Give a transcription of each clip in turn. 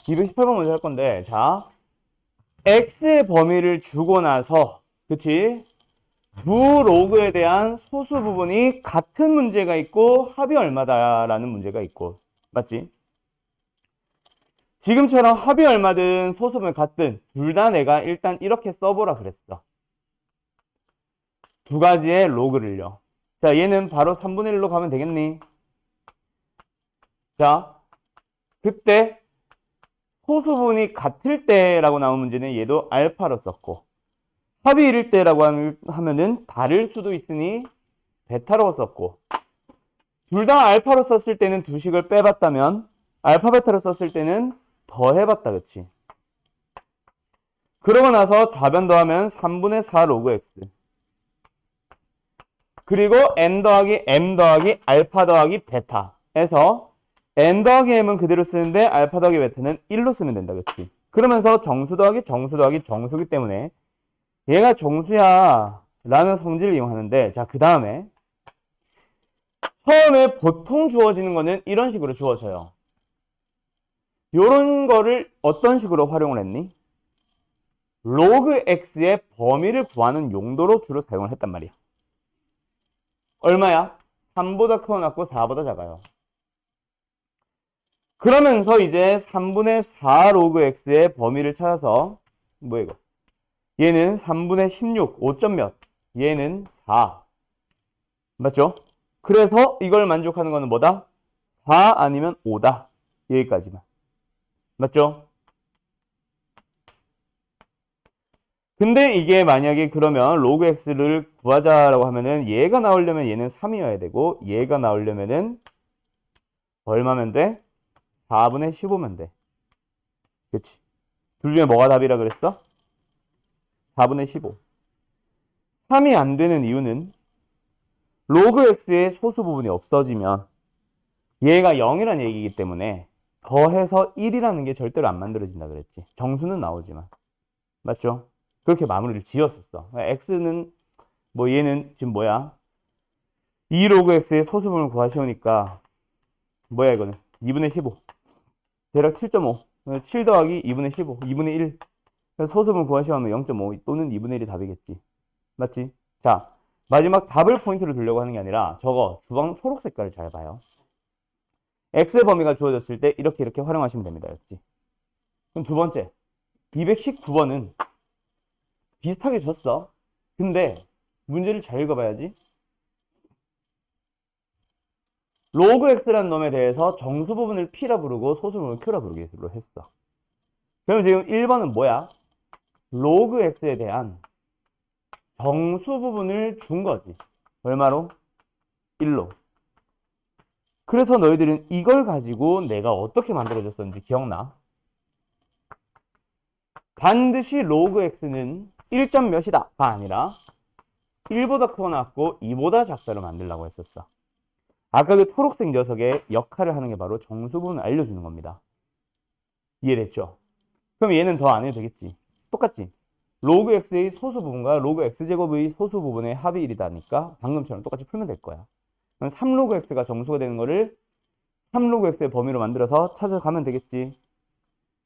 (218번) 먼저 할 건데, 자, x의 범위를 주고 나서, 그치? 두 로그에 대한 소수 부분이 같은 문제가 있고 합이 얼마다라는 문제가 있고, 맞지? 지금처럼 합이 얼마든 소수 부분이 같든 둘 다 내가 일단 이렇게 써보라 그랬어. 두 가지의 로그를요. 자, 얘는 바로 3분의 1로 가면 되겠니? 자, 그때 소수 부분이 같을 때라고 나온 문제는 얘도 알파로 썼고, 합이 1일 때라고 하면은 다를 수도 있으니 베타로 썼고, 둘 다 알파로 썼을 때는 두 식을 빼봤다면 알파 베타로 썼을 때는 더해봤다, 그치? 그러고 나서 좌변 더하면 3분의 4 로그 x, 그리고 n 더하기 m 더하기 알파 더하기 베타 해서 n 더하기 m은 그대로 쓰는데 알파 더하기 베타는 1로 쓰면 된다, 그치? 그러면서 정수 더하기 정수 더하기 정수기 때문에 얘가 정수야 라는 성질을 이용하는데, 자, 그 다음에 처음에 보통 주어지는 거는 이런 식으로 주어져요. 요런 거를 어떤 식으로 활용을 했니? 로그 x의 범위를 구하는 용도로 주로 사용을 했단 말이야. 얼마야? 3보다 크고 낮고 4보다 작아요. 그러면서 이제 3분의 4 로그 x의 범위를 찾아서, 뭐야 이거? 얘는 3분의 16, 5점 몇? 얘는 4. 맞죠? 그래서 이걸 만족하는 거는 뭐다? 4 아니면 5다. 여기까지만. 맞죠? 근데 이게 만약에 그러면 로그 x를 구하자라고 하면은 얘가 나오려면 얘는 3이어야 되고, 얘가 나오려면은 얼마면 돼? 4분의 15면 돼. 그치? 둘 중에 뭐가 답이라 그랬어? 4분의 15. 3이 안 되는 이유는 로그 x의 소수 부분이 없어지면 얘가 0이라는 얘기이기 때문에 더해서 1이라는 게 절대로 안 만들어진다 그랬지. 정수는 나오지만. 맞죠? 그렇게 마무리를 지었었어. x는 뭐 얘는 지금 뭐야? 2 로그 x의 소수 부분을 구하시오니까 뭐야 이거는? 2분의 15. 대략 7.5. 7 더하기 2분의 15. 2분의 1. 그래서 소수 부분 구하시오면 0.5 또는 2분의 1이 답이겠지. 맞지? 자, 마지막 답을 포인트로 두려고 하는 게 아니라 저거 주황 초록 색깔을 잘 봐요. x의 범위가 주어졌을 때 이렇게 활용하시면 됩니다. 였지. 그럼 두 번째, 219번은 비슷하게 줬어. 근데 문제를 잘 읽어봐야지. 로그 x라는 놈에 대해서 정수 부분을 p라 부르고 소수 부분을 q라 부르기로 했어. 그럼 지금 1번은 뭐야? 로그 x에 대한 정수 부분을 준 거지. 얼마로? 1로. 그래서 너희들은 이걸 가지고 내가 어떻게 만들어줬었는지 기억나? 반드시 로그 x는 1점 몇이다가 아니라 1보다 크거나 같고 2보다 작다를 만들려고 했었어. 아까 그 초록색 녀석의 역할을 하는 게 바로 정수 부분을 알려주는 겁니다. 이해됐죠? 그럼 얘는 더 안 해도 되겠지. 똑같지? 로그 x의 소수 부분과 로그 x제곱의 소수 부분의 합이 1이다니까 방금처럼 똑같이 풀면 될 거야. 그럼 3로그 x가 정수가 되는 거를 3로그 x의 범위로 만들어서 찾아가면 되겠지.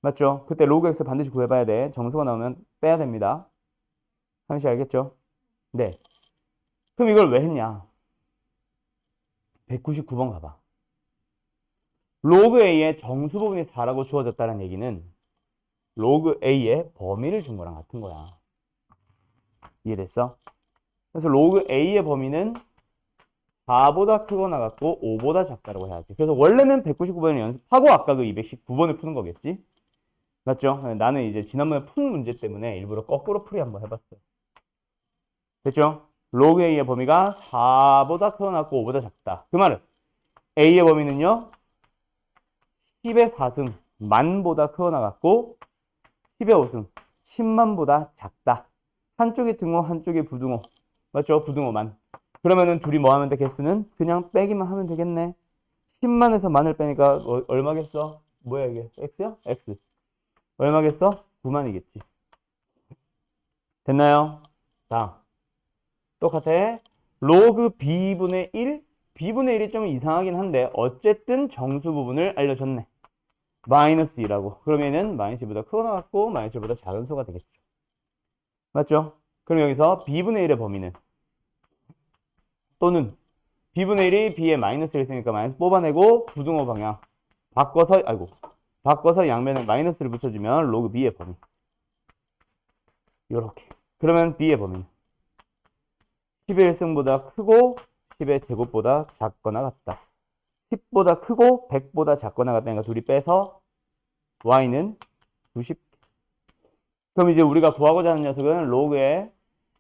맞죠? 그때 로그 x 반드시 구해봐야 돼. 정수가 나오면 빼야 됩니다. 한시 알겠죠? 네. 그럼 이걸 왜 했냐? 199번 가봐. 로그 A의 정수 부분이 4라고 주어졌다는 얘기는 로그 A의 범위를 준 거랑 같은 거야. 이해됐어? 그래서 로그 A의 범위는 4보다 크거나 같고 5보다 작다라고 해야지. 그래서 원래는 199번을 연습하고 아까 그 219번을 푸는 거겠지? 맞죠? 나는 이제 지난번에 푼 문제 때문에 일부러 거꾸로 풀이 한번 해봤어요. 됐죠? 로그 A의 범위가 4보다 크거나 같고 5보다 작다. 그 말은 A의 범위는요. 10의 4승 만보다 크거나 같고 10의 5승 10만보다 작다. 한쪽이 등호 한쪽이 부등호. 맞죠? 부등호만. 그러면은 둘이 뭐 하면 돼? 개수는 그냥 빼기만 하면 되겠네. 10만에서 만을 빼니까 얼마겠어? 뭐야 이게? X야? X. 얼마겠어? 9만이겠지. 됐나요? 자, 똑같아. 로그 B분의 1. B분의 1이 좀 이상하긴 한데 어쨌든 정수 부분을 알려줬네. 마이너스 2라고. 그러면은 마이너스 2보다 크거나 같고 마이너스 1보다 작은 수가 되겠죠. 맞죠? 그럼 여기서 B분의 1의 범위는 또는 B분의 1이 B에 마이너스를 있으니까 마이너스 뽑아내고 부등호 방향 바꿔서 양면에 마이너스를 붙여주면 로그 B의 범위. 요렇게. 그러면 B의 범위는 10의 1승보다 크고 10의 제곱보다 작거나 같다. 10보다 크고 100보다 작거나 같다니까 둘이 빼서 y는 90. 그럼 이제 우리가 구하고자 하는 녀석은 로그의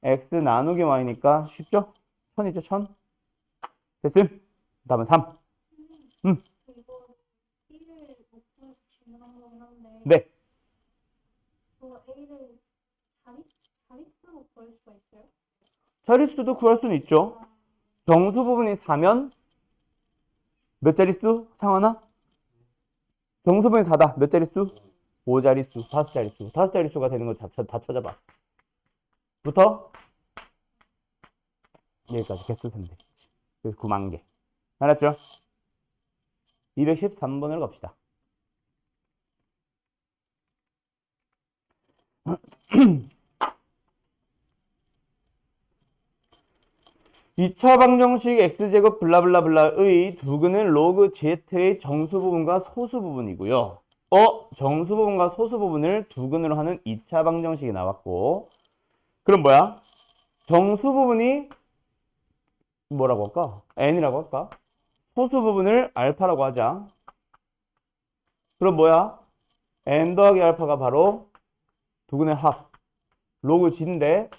x 나누기 y니까 쉽죠? 1000이죠, 1000. 됐음? 다음은 3. 이거 1을 목표 중요한 거긴 한데 네. 그 A를 자릿수로 구할 수가 있어요? 자릿수도 구할 수는 있죠. 정수 부분이 4면 몇 자릿수? 상하나? 정수 부분이 4다. 몇 자릿수? 5자릿수, 5자릿수. 5자릿수가 되는 거 다 찾아봐. 부터 여기까지 개수 세면 돼. 그래서 9만 개. 알았죠? 213번을 갑시다. 2차 방정식 x제곱 블라블라블라의 두근은 로그 z의 정수 부분과 소수 부분이고요. 정수 부분과 소수 부분을 두근으로 하는 2차 방정식이 나왔고, 그럼 뭐야? 정수 부분이 뭐라고 할까? n이라고 할까? 소수 부분을 알파라고 하자. 그럼 뭐야? n 더하기 알파가 바로 두근의 합. 로그 g인데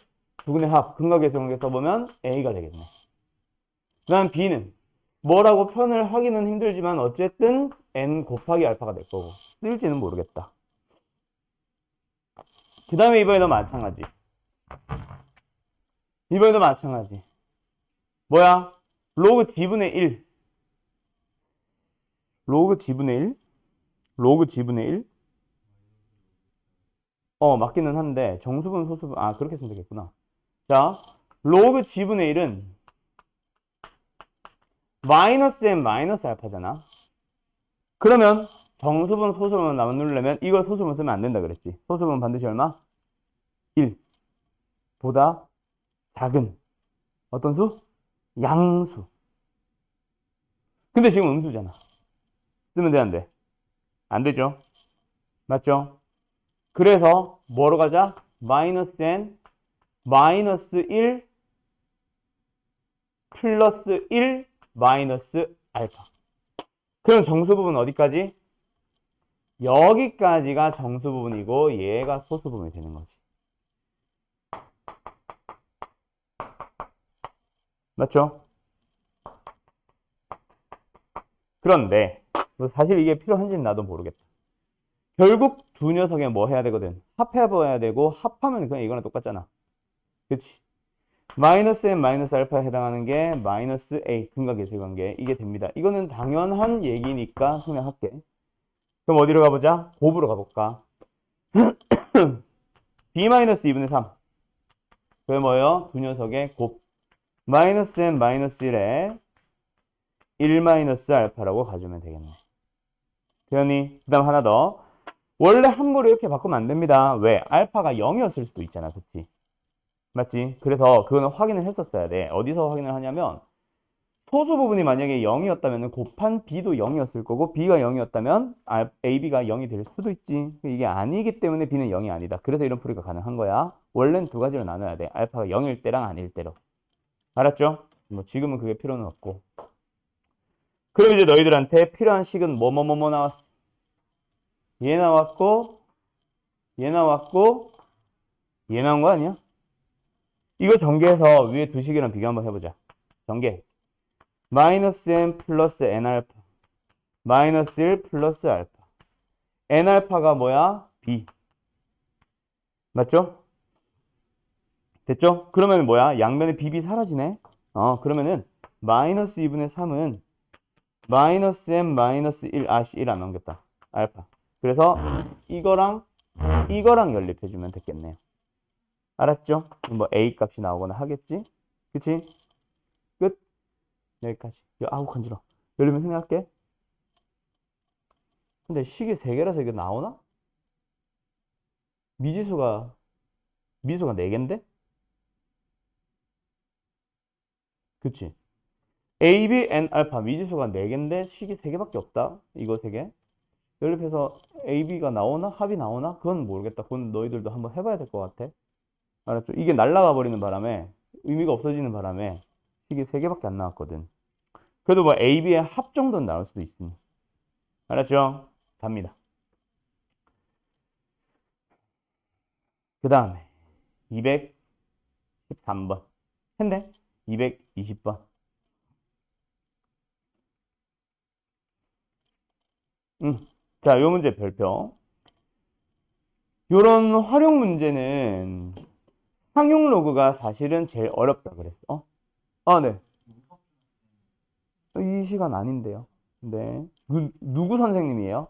두근의 합. 근각의 정에 써보면 a가 되겠네. 그 다음 b는 뭐라고 표현을 하기는 힘들지만 어쨌든 n 곱하기 알파가 될 거고 쓸지는 모르겠다. 그 다음에 이번에도 마찬가지. 뭐야? 로그 g분의 1. 로그 g분의 1? 로그 g분의 1? 맞기는 한데 정수분 소수분 그렇게 쓰면 되겠구나. 자, 로그 g분의 1은 마이너스 n 마이너스 알파잖아. 그러면 정수분 소수분 나누려면 이걸 소수분 쓰면 안 된다 그랬지. 소수분 반드시 얼마? 1 보다 작은 어떤 수? 양수. 근데 지금 음수잖아. 쓰면 돼, 안 돼? 안 되죠? 맞죠? 그래서 뭐로 가자? 마이너스 n 마이너스 1 플러스 1 마이너스 알파. 그럼 정수 부분 어디까지? 여기까지가 정수 부분이고 얘가 소수 부분이 되는 거지. 맞죠? 그런데 사실 이게 필요한지는 나도 모르겠다. 결국 두 녀석에 뭐 해야 되거든? 합해봐야 되고 합하면 그냥 이거랑 똑같잖아. 그치? 마이너스 n 마이너스 알파에 해당하는 게 마이너스 a 근각예술 관계 이게 됩니다. 이거는 당연한 얘기니까 그냥 할게. 그럼 어디로 가보자? 곱으로 가볼까? b 마이너스 2분의 3 그게 뭐예요? 두 녀석의 곱 마이너스 n 마이너스 1에 1 마이너스 알파라고 가주면 되겠네. 되었니? 그 다음 하나 더. 원래 함부로 이렇게 바꾸면 안 됩니다. 왜? 알파가 0이었을 수도 있잖아. 그치? 맞지? 그래서 그거는 확인을 했었어야 돼. 어디서 확인을 하냐면 소수 부분이 만약에 0이었다면 곱한 b도 0이었을 거고 b가 0이었다면 ab가 0이 될 수도 있지. 이게 아니기 때문에 b는 0이 아니다. 그래서 이런 풀이가 가능한 거야. 원래는 두 가지로 나눠야 돼. 알파가 0일 때랑 아닐 때로. 알았죠? 뭐 지금은 그게 필요는 없고. 그럼 이제 너희들한테 필요한 식은 뭐 나왔어? 얘 나왔고 얘 나왔고 얘 나온 거 아니야? 이거 전개해서 위에 두 식이랑 비교 한번 해보자. 전개. 마이너스 n 플러스 n 알파. 마이너스 1 플러스 알파. n 알파가 뭐야? b. 맞죠? 됐죠? 그러면 뭐야? 양변에 bb 사라지네. 그러면은 마이너스 2분의 3은 마이너스 n 마이너스 1, 1 안 넘겼다. 알파. 그래서 이거랑 이거랑 연립해주면 됐겠네요. 알았죠? 뭐 a 값이 나오거나 하겠지? 그치? 끝. 여기까지. 아우 간지러. 열리면 생각할게. 근데 식이 3개라서 이게 나오나? 미지수가 미수가 4개인데? 그치? A, B, N, 알파 미지수가 4개인데 식이 3개밖에 없다. 이거 3개. 연립해서 A, B가 나오나? 합이 나오나? 그건 모르겠다. 그건 너희들도 한번 해봐야 될 것 같아. 알았죠? 이게 날아가 버리는 바람에 의미가 없어지는 바람에 식이 3개밖에 안 나왔거든. 그래도 뭐 A, B의 합 정도는 나올 수도 있으니. 알았죠? 갑니다. 그 다음에 213번. 했네? 220번. 자, 요 문제 별표. 요런 활용 문제는 상용 로그가 사실은 제일 어렵다 그랬어. 네. 이 시간 아닌데요. 네. 누구 선생님이에요?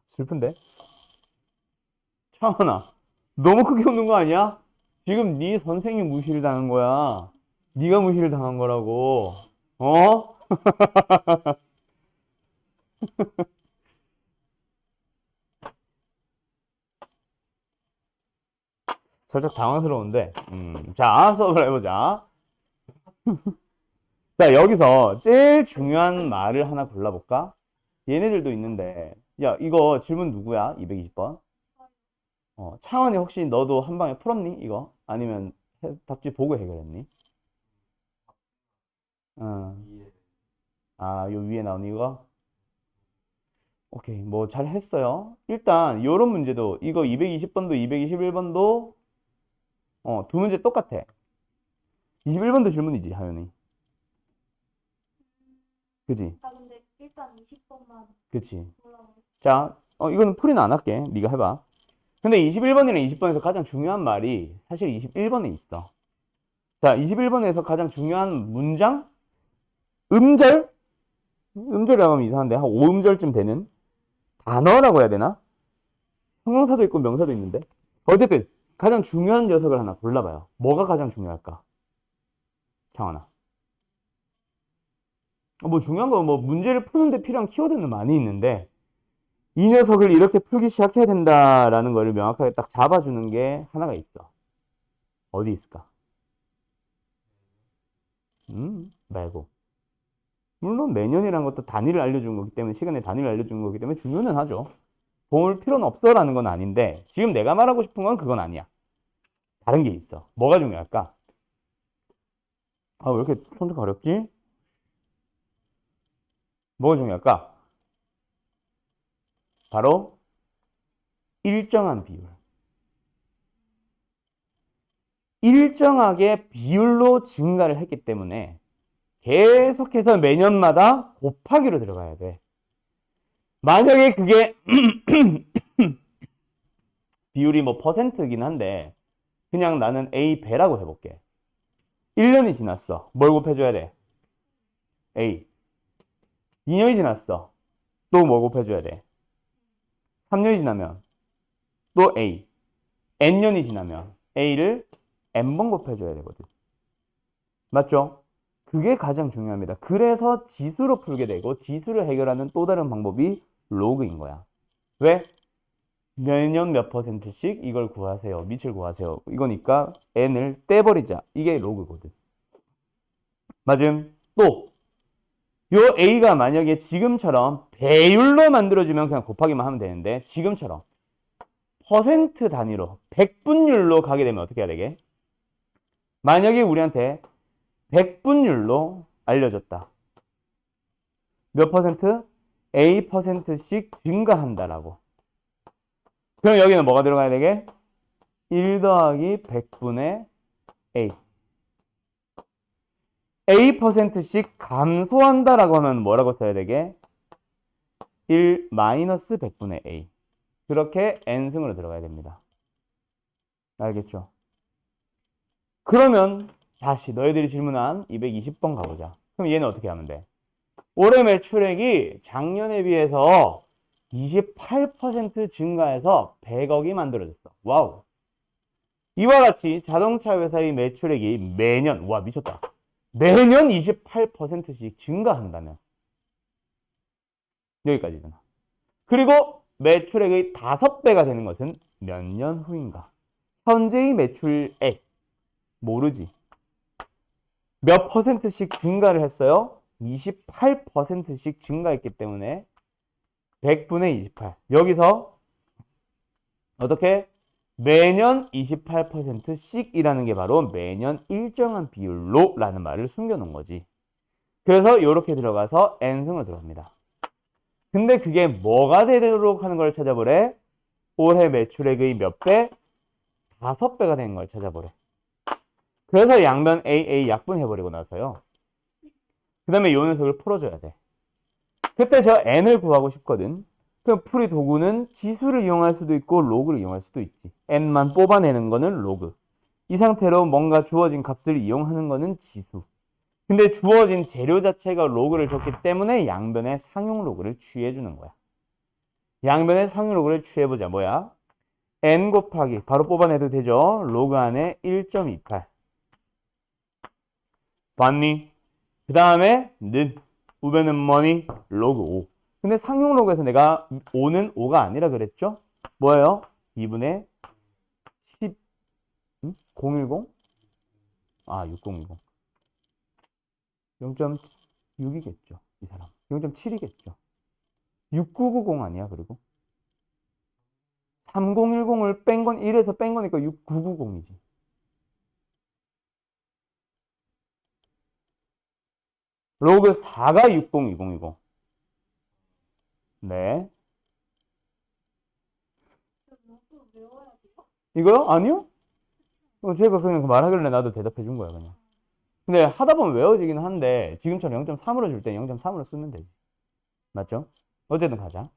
슬픈데? 차은아, 너무 크게 웃는 거 아니야? 지금 네 선생님 무시를 당한 거야. 네가 무시를 당한 거라고. 어? 살짝 당황스러운데. 자, 수업을 해보자. 자, 여기서 제일 중요한 말을 하나 골라볼까? 얘네들도 있는데. 야, 이거 질문 누구야? 220번. 차원이 혹시 너도 한 방에 풀었니? 이거? 아니면 답지 보고 해결했니? 어. 요 위에 나온 이거? 오케이. 뭐 잘 했어요. 일단 요런 문제도 이거 220번도 221번도 두 문제 똑같아. 21번도 질문이지, 하연이. 그지? 근데 일단 20번만 그치. 올라오고. 자, 이거는 풀이는 안 할게. 네가 해봐. 근데 21번이랑 20번에서 가장 중요한 말이 사실 21번에 있어. 자, 21번에서 가장 중요한 문장? 음절? 음절이라고 하면 이상한데 한 5음절쯤 되는 단어라고 해야 되나? 형용사도 있고 명사도 있는데 어쨌든 가장 중요한 녀석을 하나 골라봐요. 뭐가 가장 중요할까? 창원아. 뭐 중요한 건 뭐 문제를 푸는데 필요한 키워드는 많이 있는데 이 녀석을 이렇게 풀기 시작해야 된다라는 걸 명확하게 딱 잡아주는 게 하나가 있어. 어디 있을까? 말고. 물론 매년이라는 것도 단위를 알려준 거기 때문에 시간의 단위를 알려준 거기 때문에 중요는 하죠. 볼 필요는 없어라는 건 아닌데 지금 내가 말하고 싶은 건 그건 아니야. 다른 게 있어. 뭐가 중요할까? 왜 이렇게 손도 어렵지? 뭐가 중요할까? 바로 일정한 비율. 일정하게 비율로 증가를 했기 때문에 계속해서 매년마다 곱하기로 들어가야 돼. 만약에 그게 비율이 뭐 퍼센트긴 한데 그냥 나는 A 배라고 해볼게. 1년이 지났어. 뭘 곱해줘야 돼? A. 2년이 지났어. 또 뭘 곱해줘야 돼? 3년이 지나면 또 A. N년이 지나면 A를 N번 곱해줘야 되거든. 맞죠? 그게 가장 중요합니다. 그래서 지수로 풀게 되고 지수를 해결하는 또 다른 방법이 로그인 거야. 왜? 매년 몇 %씩 이걸 구하세요. 밑을 구하세요. 이거니까 n을 떼버리자. 이게 로그거든. 맞음? 또 요 a가 만약에 지금처럼 배율로 만들어주면 그냥 곱하기만 하면 되는데 지금처럼 퍼센트 단위로 100분율로 가게 되면 어떻게 해야 되게? 만약에 우리한테 100분율로 알려줬다. 몇 퍼센트? A %씩 증가한다라고. 그럼 여기는 뭐가 들어가야 되게? 1 더하기 100분의 A. A %씩 감소한다라고 하면 뭐라고 써야 되게? 1 마이너스 100분의 A. 그렇게 n승으로 들어가야 됩니다. 알겠죠? 그러면 다시 너희들이 질문한 220번 가보자. 그럼 얘는 어떻게 하면 돼? 올해 매출액이 작년에 비해서 28% 증가해서 100억이 만들어졌어. 와우. 이와 같이 자동차 회사의 매출액이 매년, 와 미쳤다. 매년 28%씩 증가한다면 여기까지잖아. 그리고 매출액의 5배가 되는 것은 몇 년 후인가? 현재의 매출액 모르지. 몇 %씩 증가를 했어요? 28%씩 증가했기 때문에 100분의 28. 여기서 어떻게? 매년 28%씩이라는 게 바로 매년 일정한 비율로 라는 말을 숨겨놓은 거지. 그래서 이렇게 들어가서 n승으로 들어갑니다. 근데 그게 뭐가 되도록 하는 걸 찾아보래? 올해 매출액의 몇 배? 5배가 된 걸 찾아보래. 그래서 양변 AA 약분해버리고 나서요. 그 다음에 이 녀석을 풀어줘야 돼. 그때 저 n을 구하고 싶거든. 그럼 풀이 도구는 지수를 이용할 수도 있고 로그를 이용할 수도 있지. n만 뽑아내는 거는 로그. 이 상태로 뭔가 주어진 값을 이용하는 거는 지수. 근데 주어진 재료 자체가 로그를 줬기 때문에 양변의 상용 로그를 취해주는 거야. 양변의 상용 로그를 취해보자. 뭐야? n 곱하기 바로 뽑아내도 되죠. 로그 안에 1.28 봤니? 그 다음에 는 우변은 뭐니? 로그 5. 근데 상용 로그에서 내가 5는 5가 아니라 그랬죠? 뭐예요? 2분의 10 010? 아 6010 0.6이겠죠. 이 사람 0.7이겠죠. 6990 아니야? 그리고 3010을 뺀 건 1에서 뺀 거니까 6990이지. 로그 4가 6020이고. 네. 로그 외워야 돼요? 이거요? 아니요? 제가 그냥 말하길래 나도 대답해 준 거야, 그냥. 근데 하다 보면 외워지긴 한데, 지금처럼 0.3으로 줄 때 0.3으로 쓰면 되지. 맞죠? 어쨌든 가자.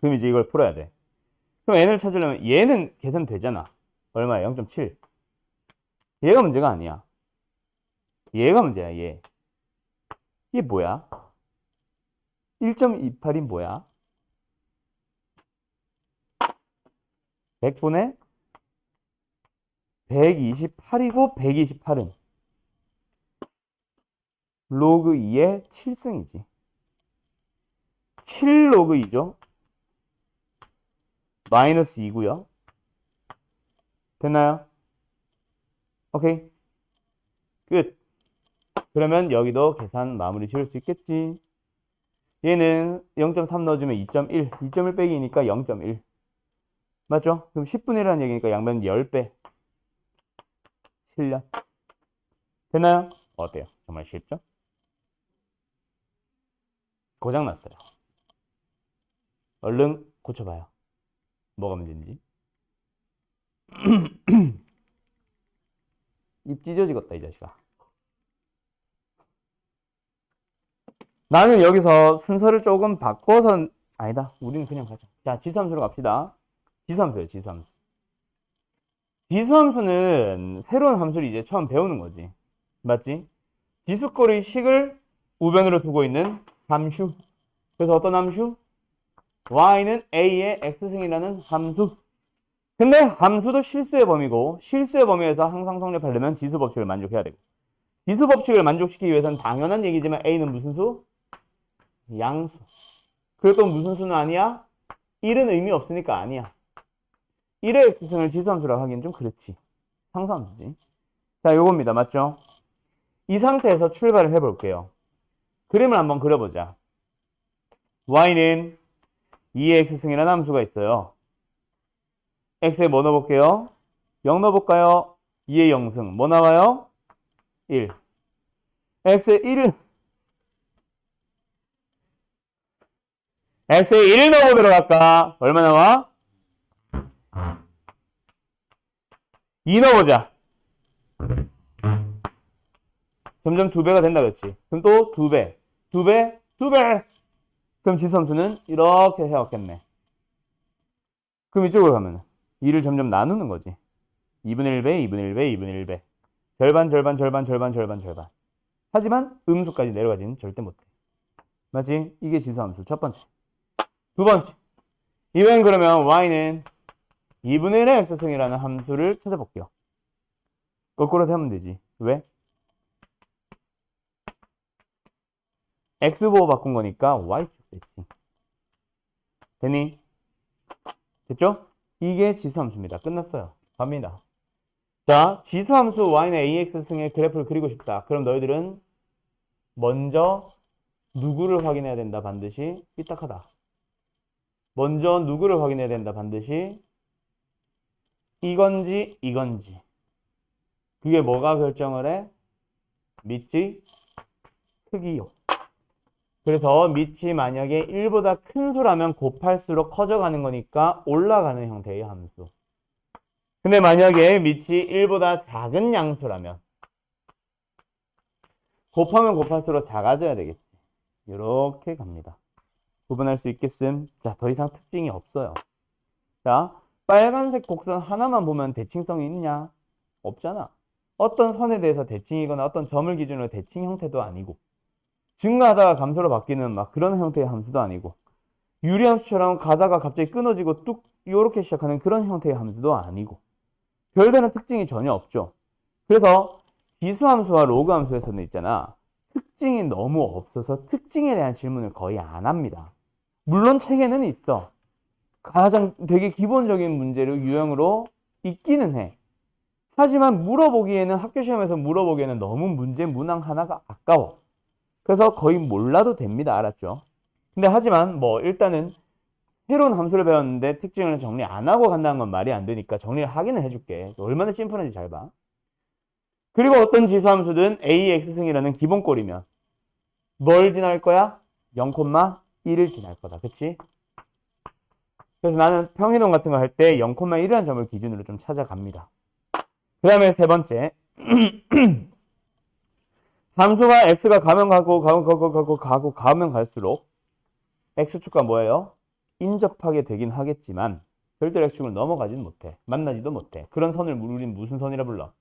그럼 이제 이걸 풀어야 돼. 그럼 n을 찾으려면 얘는 계산되잖아. 얼마야? 0.7. 얘가 문제가 아니야. 얘가 문제야, 얘. 얘 뭐야? 1.28이 뭐야? 100분의 128이고 128은 로그 2의 7승이지. 7 로그 2죠. 마이너스 2고요. 됐나요? 오케이. 끝. 그러면 여기도 계산 마무리 지을 수 있겠지. 얘는 0.3 넣어주면 2.1. 2.1 빼기니까 0.1. 맞죠? 그럼 10분의 1이라는 얘기니까 양변 10배. 7년. 됐나요? 어때요? 정말 쉽죠? 고장났어요. 얼른 고쳐봐요. 뭐가 문제인지. 입 찢어지겠다, 이 자식아. 나는 여기서 순서를 조금 바꿔서, 아니다. 우리는 그냥 가자. 자, 지수함수로 갑시다. 지수함수예요, 지수함수. 지수함수는 새로운 함수를 이제 처음 배우는 거지. 맞지? 지수꼴의 식을 우변으로 두고 있는 함수. 그래서 어떤 함수? y는 a의 x승이라는 함수. 근데 함수도 실수의 범위고 실수의 범위에서 항상 성립하려면 지수 법칙을 만족해야 되고 지수 법칙을 만족시키기 위해서는 당연한 얘기지만 A는 무슨 수? 양수. 그리고 또 무슨 수는 아니야? 1은 의미 없으니까 아니야. 1의 x승을 지수함수라고 하기엔 좀 그렇지. 상수함수지. 자, 요겁니다. 맞죠? 이 상태에서 출발을 해볼게요. 그림을 한번 그려보자. y는 2의 x승이라는 함수가 있어요. x에 뭐 넣어볼게요? 0 넣어볼까요? 2의 0승. 뭐 나와요? 1. x에 1을 x에 1을 넣어보도록 할까? 얼마 나와? 2 넣어보자. 점점 2배가 된다, 그렇지? 그럼 또 2배, 2배, 2배. 그럼 지수함수는 이렇게 해왔겠네. 그럼 이쪽으로 가면 2를 점점 나누는 거지. 2분의 1배, 2분의 1배, 2분의 1배. 절반, 절반, 절반, 절반, 절반, 절반. 하지만 음수까지 내려가지는 절대 못해. 맞지? 이게 지수함수 첫 번째. 두 번째. 이번엔 그러면 y는 2분의 1의 x승이라는 함수를 찾아볼게요. 거꾸로 하면 되지. 왜? x보호 바꾼 거니까 y축 됐지. 됐니? 됐죠? 이게 지수함수입니다. 끝났어요. 갑니다. 자, 지수함수 y는 ax승의 그래프를 그리고 싶다. 그럼 너희들은 먼저 누구를 확인해야 된다. 반드시 삐딱하다. 먼저 누구를 확인해야 된다. 반드시 이건지 이건지. 그게 뭐가 결정을 해? 밑지 크기요. 그래서 밑이 만약에 1보다 큰 수라면 곱할수록 커져가는 거니까 올라가는 형태의 함수. 근데 만약에 밑이 1보다 작은 양수라면 곱하면 곱할수록 작아져야 되겠지. 이렇게 갑니다. 구분할 수 있겠음? 자, 더 이상 특징이 없어요. 자, 빨간색 곡선 하나만 보면 대칭성이 있냐? 없잖아. 어떤 선에 대해서 대칭이거나 어떤 점을 기준으로 대칭 형태도 아니고 증가하다가 감소로 바뀌는 막 그런 형태의 함수도 아니고 유리함수처럼 가다가 갑자기 끊어지고 뚝 요렇게 시작하는 그런 형태의 함수도 아니고 별다른 특징이 전혀 없죠. 그래서 지수함수와 로그함수에서는 있잖아. 특징이 너무 없어서 특징에 대한 질문을 거의 안 합니다. 물론 책에는 있어. 가장 되게 기본적인 문제를 유형으로 있기는 해. 하지만 물어보기에는 학교 시험에서 물어보기에는 너무 문제 문항 하나가 아까워. 그래서 거의 몰라도 됩니다. 알았죠? 근데 하지만 뭐 일단은 새로운 함수를 배웠는데 특징을 정리 안 하고 간다는 건 말이 안 되니까 정리를 하기는 해줄게. 얼마나 심플한지 잘 봐. 그리고 어떤 지수함수든 AX승이라는 기본꼴이면 뭘 지날 거야? 0,1을 지날 거다. 그치? 그래서 나는 평행이동 같은 거 할 때 0,1이라는 점을 기준으로 좀 찾아갑니다. 그 다음에 세 번째. 함수가 x가 가면 가면 갈수록 x축과 뭐예요? 인접하게 되긴 하겠지만 절대로 x축을 넘어가지는 못해. 만나지도 못해. 그런 선을 우리는 무슨 선이라 불러?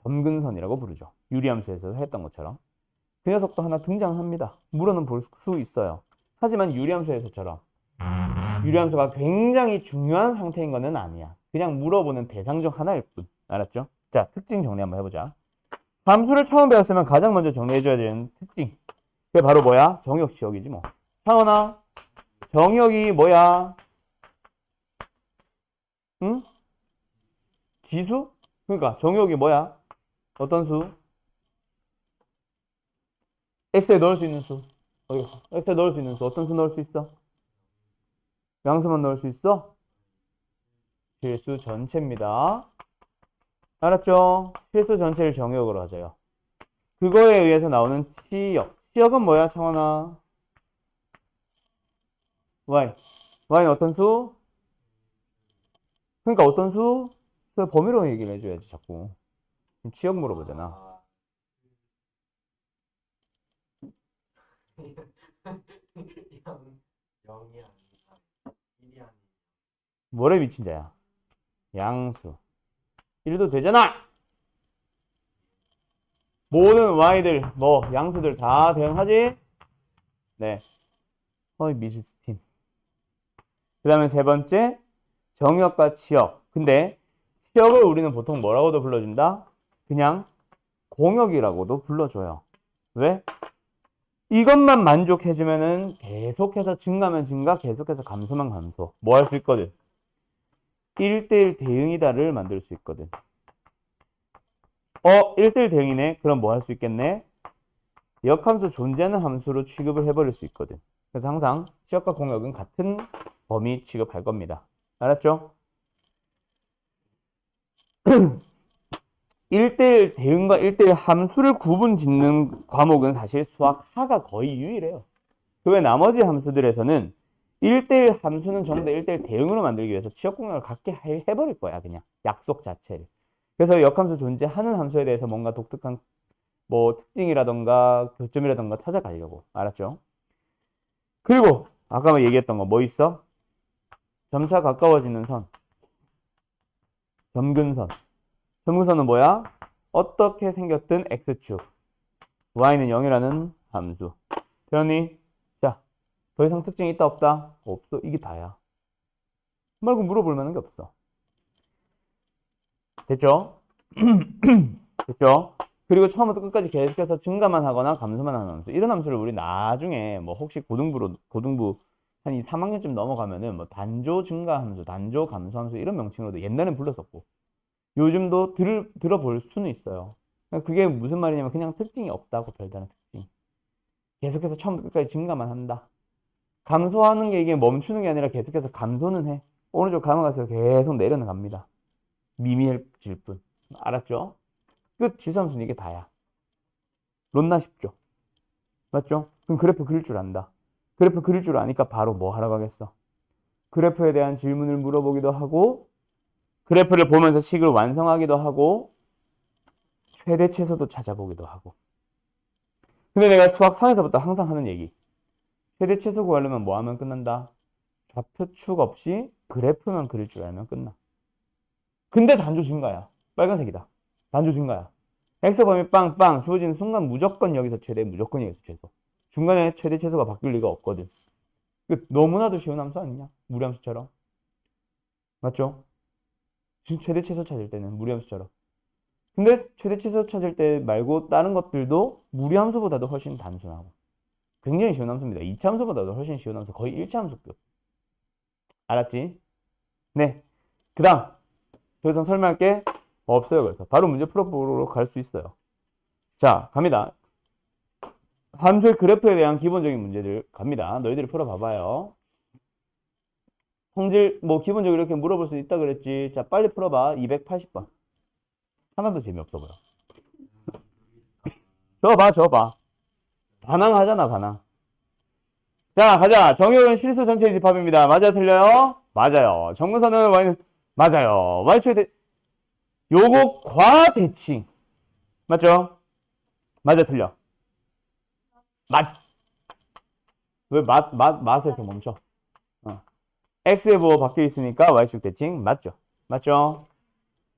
점근선이라고 부르죠. 유리함수에서 했던 것처럼. 그 녀석도 하나 등장합니다. 물어는 볼 수 있어요. 하지만 유리함수에서처럼 유리함수가 굉장히 중요한 상태인 것은 아니야. 그냥 물어보는 대상 중 하나일 뿐. 알았죠? 자, 특징 정리 한번 해보자. 함수를 처음 배웠으면 가장 먼저 정리해줘야 되는 특징. 그게 바로 뭐야? 정역 지역이지 뭐. 창원아, 정역이 뭐야? 응? 지수? 그러니까 정역이 뭐야? 어떤 수? x에 넣을 수 있는 수. 어디 갔어? x에 넣을 수 있는 수. 어떤 수 넣을 수 있어? 양수만 넣을 수 있어? 실수 전체입니다. 알았죠? 실수 전체를 정역으로 하자요. 그거에 의해서 나오는 치역. 치역은 뭐야, 창원아? y. y는 어떤 수? 그러니까 어떤 수? 그 범위로 얘기를 해줘야지, 자꾸. 치역 물어보잖아. 뭐래 미친 자야? 양수. 1도 되잖아! 모든 y들, 뭐, 양수들 다 대응하지? 네. 어이, 미스틴. 그 다음에 세 번째. 정역과 치역. 근데 치역을 우리는 보통 뭐라고도 불러준다? 그냥 공역이라고도 불러줘요. 왜? 이것만 만족해주면은 계속해서 증가면 증가, 계속해서 감소면 감소. 뭐 할 수 있거든? 1대1 대응이다를 만들 수 있거든. 1대1 대응이네? 그럼 뭐 할 수 있겠네? 역함수 존재하는 함수로 취급을 해버릴 수 있거든. 그래서 항상 치역과 공역은 같은 범위 취급할 겁니다. 알았죠? 1대1 대응과 1대1 함수를 구분 짓는 과목은 사실 수학 하가 거의 유일해요. 그 외 나머지 함수들에서는 1대1 함수는 전부 다 1대1 대응으로 만들기 위해서 치역 공역을 갖게 해버릴 거야. 그냥 약속 자체를. 그래서 역함수 존재하는 함수에 대해서 뭔가 독특한 뭐 특징이라던가 교점이라던가 찾아가려고. 알았죠? 그리고 아까 얘기했던 거 뭐 있어? 점차 가까워지는 선. 점근선. 점근선은 뭐야? 어떻게 생겼든 x축. y는 0이라는 함수. 되었니? 자, 더 이상 특징이 있다 없다? 없어. 이게 다야. 말고 물어볼 만한 게 없어. 됐죠? 됐죠? 그리고 처음부터 끝까지 계속해서 증가만 하거나 감소만 하는 함수. 이런 함수를 우리 나중에 뭐 혹시 고등부 한 2, 3학년쯤 넘어가면은 뭐 단조 증가 함수, 단조 감소 함수 이런 명칭으로도 옛날엔 불렀었고 요즘도 들어볼 수는 있어요. 그게 무슨 말이냐면 그냥 특징이 없다고 별다른 특징. 계속해서 처음부터 끝까지 증가만 한다. 감소하는 게 이게 멈추는 게 아니라 계속해서 감소는 해. 오른쪽 감아가서 계속 내려는 갑니다. 미미해질 뿐. 알았죠? 끝. 지수함수는 이게 다야. 론나 쉽죠? 맞죠? 그럼 그래프 그릴 줄 안다. 그래프 그릴 줄 아니까 바로 뭐 하러 가겠어? 그래프에 대한 질문을 물어보기도 하고 그래프를 보면서 식을 완성하기도 하고 최대치에서도 찾아보기도 하고. 근데 내가 수학 3에서부터 항상 하는 얘기. 최대치에서 구하려면 뭐 하면 끝난다? 좌표축 없이 그래프만 그릴 줄 알면 끝나. 근데 단조 증가야. 빨간색이다. 단조 증가야. x 범위 빵빵 주어지는 순간 무조건 여기서 최대, 무조건 여기서 최소. 중간에 최대 최소가 바뀔 리가 없거든. 너무나도 쉬운 함수 아니냐? 무리함수처럼. 맞죠? 지금 최대 최소 찾을 때는 무리함수처럼. 근데 최대 최소 찾을 때 말고 다른 것들도 무리함수보다도 훨씬 단순하고 굉장히 쉬운 함수입니다. 2차 함수보다도 훨씬 쉬운 함수. 거의 1차 함수급. 알았지? 네. 그 다음. 더 이상 설명할 게 없어요. 그래서 바로 문제 풀어보러 갈 수 있어요. 자, 갑니다. 함수의 그래프에 대한 기본적인 문제들 갑니다. 너희들이 풀어봐봐요. 성질 뭐 기본적으로 이렇게 물어볼 수 있다 그랬지. 자, 빨리 풀어봐. 280번. 하나도 재미없어 보여. 저봐. 반항하잖아, 반항. 자, 가자. 정의역은 실수 전체 집합입니다. 맞아, 틀려요? 맞아요. 정근선은 y 맞아요. y축에 요거 과대칭. 맞죠? 맞아, 틀려. 맞. 왜 맛에서 멈춰? x의 부호 바뀌어 있으니까 y축 대칭 맞죠? 맞죠?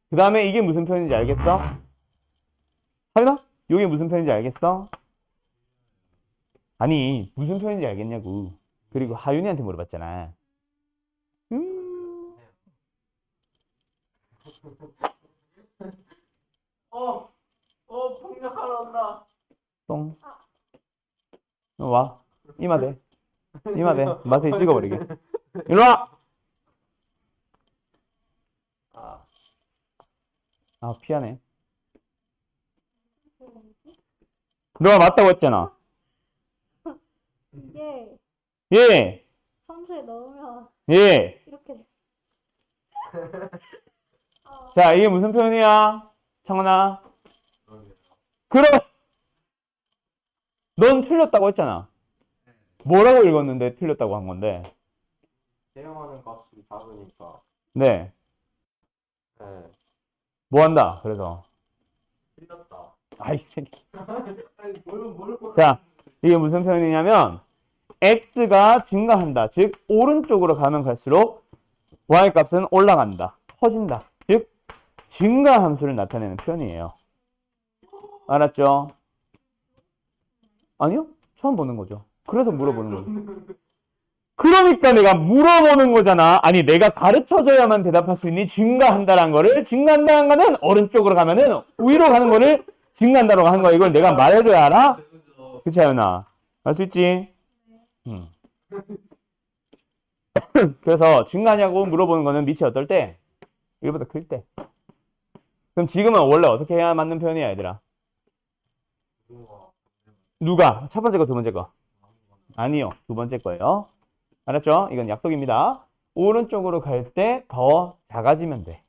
그 다음에 이게 무슨 표현인지 알겠어? 하윤아? 이게 무슨 표현인지 알겠어? 아니 무슨 표현인지 알겠냐고. 그리고 하윤이한테 물어봤잖아. 음. 폭력하러 온다. 똥. 와. 이마 대. 맛에 찍어버리게. 일로 와. 피하네. 너가 맞다고 했잖아. 이게 예. 함수에 넣으면 예. 이렇게 돼. 자, 이게 무슨 표현이야? 창원아. 그럼 넌 틀렸다고 했잖아. 뭐라고 읽었는데 틀렸다고 한 건데. 사용하는 값이 작으니까. 네. 네. 뭐 한다. 그래서. 틀렸다. 아이 새끼. 아니 뭘 자, 이게 무슨 표현이냐면 x가 증가한다. 즉 오른쪽으로 가면 갈수록 y 값은 올라간다. 커진다. 즉 증가 함수를 나타내는 표현이에요. 알았죠? 아니요? 처음 보는 거죠. 그래서 물어보는 거죠. 그러니까 내가 물어보는 거잖아. 아니, 내가 가르쳐줘야만 대답할 수 있니? 증가한다는 거를, 증가한다는 거는 오른쪽으로 가면은 위로 가는 거를 증가한다고 하는 거야. 이걸 내가 말해줘야 알아? 그치, 하연아? 알 수 있지? 응. 그래서 증가하냐고 물어보는 거는 밑이 어떨 때? 1보다 클 때. 그럼 지금은 원래 어떻게 해야 맞는 표현이야, 얘들아? 누가? 첫 번째 거, 두 번째 거? 아니요. 두 번째 거예요. 알았죠? 이건 약속입니다. 오른쪽으로 갈 때 더 작아지면 돼.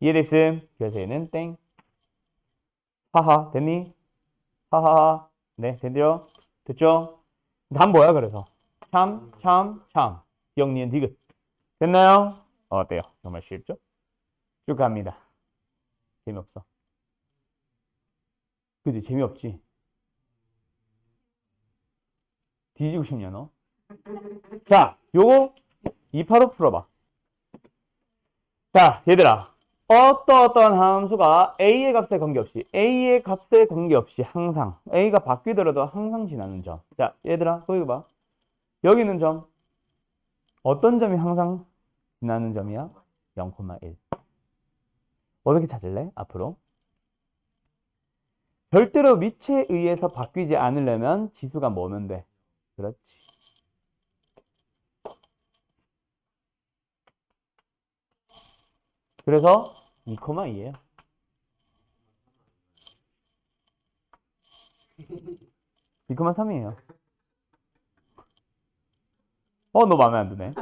이해됐음? 그래서 얘는 땡. 하하, 됐니? 하하하. 네, 됐죠? 됐죠? 다음 뭐야, 그래서? 참, 참, 참. 영리한 디귿. 됐나요? 어때요? 정말 쉽죠? 쭉 갑니다. 재미없어. 그지? 재미없지? 뒤지고 싶냐, 너? 자, 요거 285 풀어봐. 자, 얘들아. 어떤 함수가 A의 값에 관계없이, A의 값에 관계없이 항상, A가 바뀌더라도 항상 지나는 점. 자, 얘들아, 거기 봐. 여기 있는 점. 어떤 점이 항상 지나는 점이야? 0,1. 어떻게 찾을래? 앞으로. 절대로 미체에 의해서 바뀌지 않으려면 지수가 뭐면 돼? 그렇지. 그래서 2,2예요. 2,3이에요. 너 마음에 안 드네.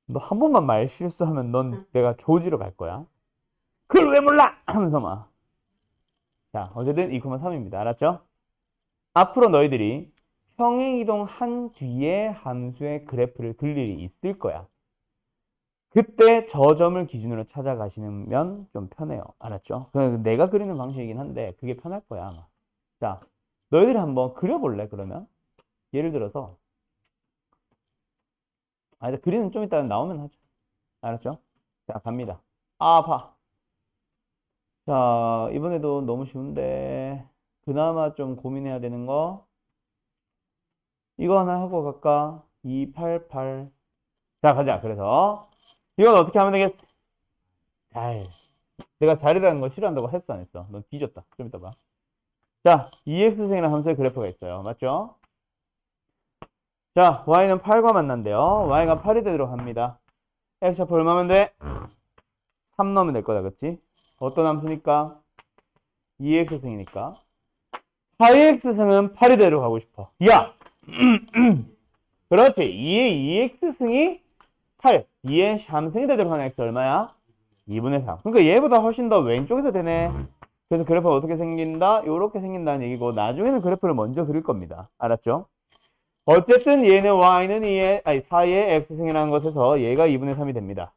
너 한 번만 말 실수하면 넌 내가 조지러 갈 거야. 그걸 왜 몰라! 하면서 막. 자, 어쨌든 2,3입니다. 알았죠? 앞으로 너희들이 평행이동한 뒤에 함수의 그래프를 그릴 일이 있을 거야. 그때 저 점을 기준으로 찾아가시면 좀 편해요. 알았죠? 내가 그리는 방식이긴 한데 그게 편할 거야, 아마. 자, 너희들이 한번 그려볼래, 그러면? 예를 들어서. 그리는 좀 이따 나오면 하죠. 알았죠? 자, 갑니다. 아파. 자, 이번에도 너무 쉬운데 그나마 좀 고민해야 되는 거 이거 하나 하고 갈까? 288. 자, 가자. 그래서 이건 어떻게 하면 되겠어? 잘. 내가 잘이라는 거 싫어한다고 했어, 안 했어? 넌 뒤졌다. 좀 이따 봐. 자, EX생이라는 함수의 그래프가 있어요. 맞죠? 자, Y는 8과 만난대요. Y가 8이 되도록 합니다. X좌표 얼마면 돼? 3 넣으면 될 거다, 그치? 어떤 함수니까? EX생이니까. 4EX승은 8이 되도록 하고 싶어. 야! 그렇지. 2의 2x승이 8. 2의 샴승이 되도록 하는 x 얼마야? 2분의 3. 그러니까 얘보다 훨씬 더 왼쪽에서 되네. 그래서 그래프가 어떻게 생긴다? 이렇게 생긴다는 얘기고 나중에는 그래프를 먼저 그릴 겁니다. 알았죠? 어쨌든 얘는 y는 4의 x승이라는 것에서 얘가 2분의 3이 됩니다.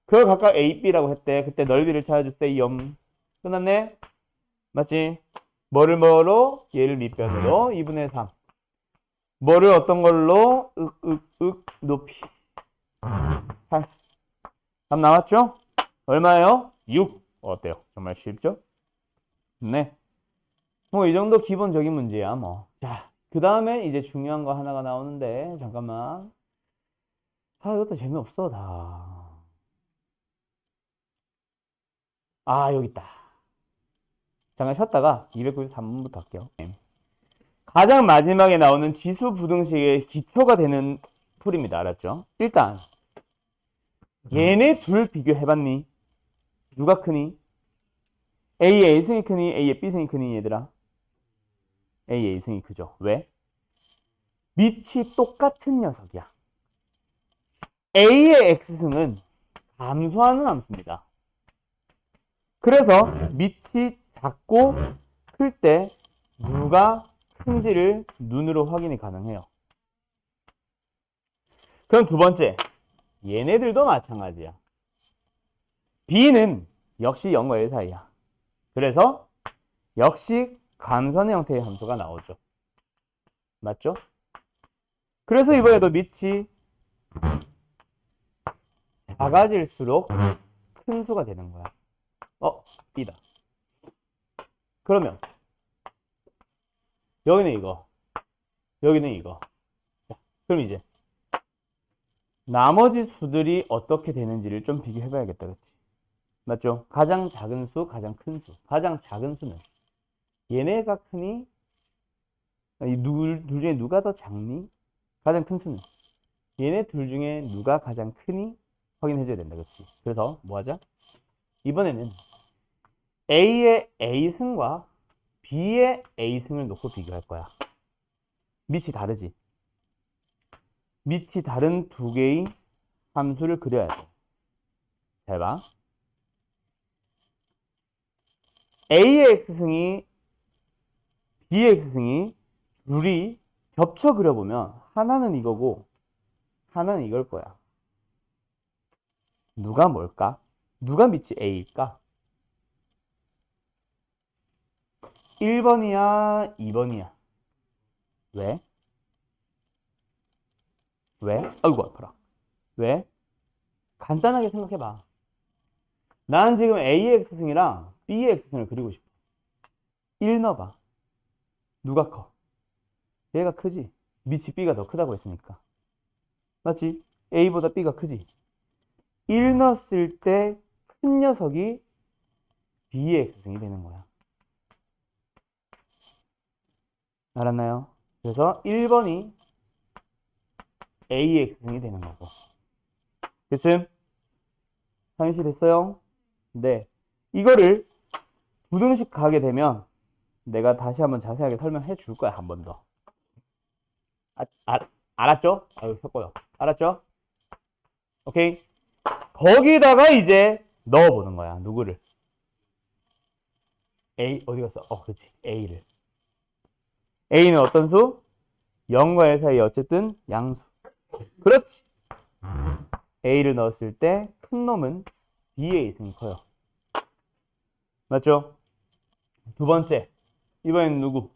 그걸 각각 a, b라고 했대. 그때 넓이를 찾아줬대. 0. 끝났네? 맞지? 뭐로? 얘를 밑변으로 2분의 3. 뭐를 어떤 걸로? 높이. 8. 답 나왔죠? 얼마예요? 6. 어때요? 정말 쉽죠? 네. 뭐, 이 정도 기본적인 문제야, 뭐. 자, 그 다음에 이제 중요한 거 하나가 나오는데, 잠깐만. 이것도 재미없어, 다. 여기 있다. 잠깐 쉬었다가 293번부터 할게요. 가장 마지막에 나오는 지수 부등식의 기초가 되는 풀입니다. 알았죠? 일단, 얘네 둘 비교해봤니? 누가 크니? A의 A승이 크니? A의 B승이 크니? 얘들아? A의 A승이 크죠. 왜? 밑이 똑같은 녀석이야. A의 X승은 감소하는 함수입니다. 그래서 밑이 작고 클 때 누가 큰지를 눈으로 확인이 가능해요. 그럼 두 번째, 얘네들도 마찬가지야. B는 역시 0과 1 사이야. 그래서 역시 감소하는 형태의 함수가 나오죠. 맞죠? 그래서 이번에도 밑이 작아질수록 큰 수가 되는 거야. B다. 그러면 여기는 이거. 여기는 이거. 자, 그럼 이제 나머지 수들이 어떻게 되는지를 좀 비교해봐야겠다. 그치? 맞죠? 가장 작은 수, 가장 큰 수. 가장 작은 수는 얘네가 크니? 둘 중에 누가 더 작니? 가장 큰 수는 얘네 둘 중에 누가 가장 크니? 확인해줘야 된다. 그치? 그래서 뭐 하자? 이번에는 A의 A승과 B의 A승을 놓고 비교할 거야. 밑이 다르지? 밑이 다른 두 개의 함수를 그려야 돼. 잘 봐. A의 X승이 B의 X승이 둘이 겹쳐 그려보면 하나는 이거고 하나는 이걸 거야. 누가 뭘까? 누가 밑이 A일까? 1번이야, 2번이야. 왜? 왜? 아이고, 아파라. 왜? 간단하게 생각해봐. 나는 지금 A의 X승이랑 B의 X승을 그리고 싶어. 1 넣어봐. 누가 커? 얘가 크지? 밑이 B가 더 크다고 했으니까. 맞지? A보다 B가 크지? 1 넣었을 때 큰 녀석이 B의 X승이 되는 거야. 알았나요? 그래서 1번이 A의 X승이 되는 거고. 됐음? 상윤씨 됐어요? 네. 이거를 부등식 가게 되면 내가 다시 한번 자세하게 설명해 줄 거야, 한 번 더. 알았죠? 아유, 섞어요. 알았죠? 오케이. 거기다가 이제 넣어보는 거야. 누구를? A, 어디 갔어? 그렇지. A를. A는 어떤 수? 0과 1 사이 어쨌든 양수. 그렇지. A를 넣었을 때 큰 놈은 B의 A승이 커요. 맞죠? 두 번째. 이번에는 누구?